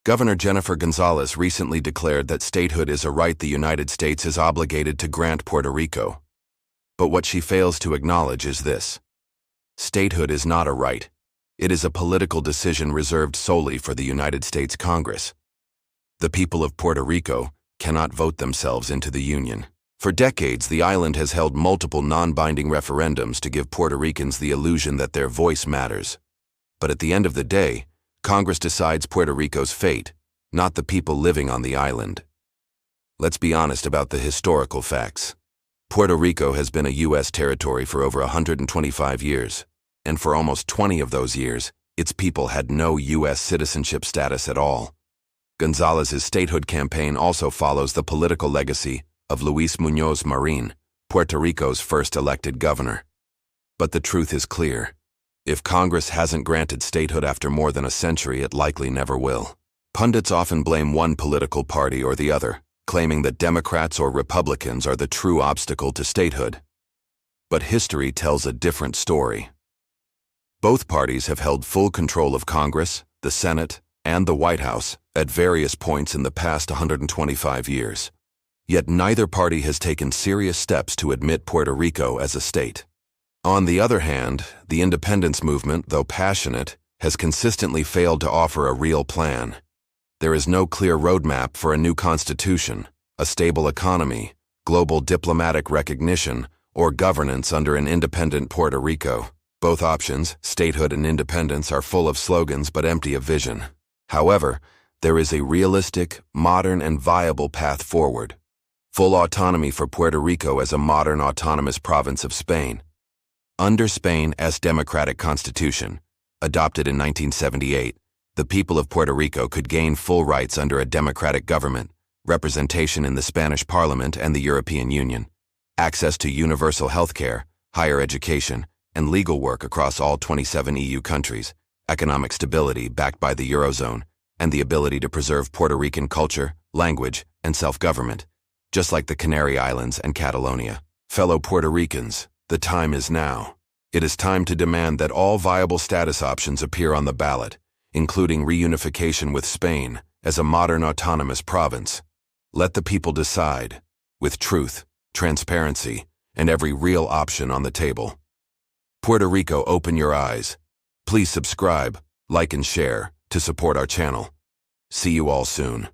Governor Jennifer González recently declared that statehood is a right the United States is obligated to grant Puerto Rico. But what she fails to acknowledge is this: statehood is not a right. It is a political decision reserved solely for the United States Congress. The people of Puerto Rico cannot vote themselves into the Union. For decades, the island has held multiple non-binding referendums to give Puerto Ricans the illusion that their voice matters. But at the end of the day, Congress decides Puerto Rico's fate, not the people living on the island. Let's be honest about the historical facts. Puerto Rico has been a U.S. territory for over 125 years, and for almost 20 of those years, its people had no U.S. citizenship status at all. Gonzalez's statehood campaign also follows the political legacy of Luis Muñoz Marin, Puerto Rico's first elected governor. But the truth is clear. If Congress hasn't granted statehood after more than a century, it likely never will. Pundits often blame one political party or the other, claiming that Democrats or Republicans are the true obstacle to statehood. But history tells a different story. Both parties have held full control of Congress, the Senate, and the White House at various points in the past 125 years. Yet neither party has taken serious steps to admit Puerto Rico as a state. On the other hand, the independence movement, though passionate, has consistently failed to offer a real plan. There is no clear roadmap for a new constitution, a stable economy, global diplomatic recognition, or governance under an independent Puerto Rico. Both options, statehood and independence, are full of slogans but empty of vision. However, there is a realistic, modern, and viable path forward. Full autonomy for Puerto Rico as a modern autonomous province of Spain. Under Spain's democratic constitution, adopted in 1978, the people of Puerto Rico could gain full rights under a democratic government, representation in the Spanish Parliament and the European Union, access to universal health care, higher education, and legal work across all 27 EU countries, economic stability backed by the Eurozone, and the ability to preserve Puerto Rican culture, language, and self-government, just like the Canary Islands and Catalonia. Fellow Puerto Ricans, the time is now. It is time to demand that all viable status options appear on the ballot, including reunification with Spain as a modern autonomous province. Let the people decide, with truth, transparency, and every real option on the table. Puerto Rico, open your eyes. Please subscribe, like, and share to support our channel. See you all soon.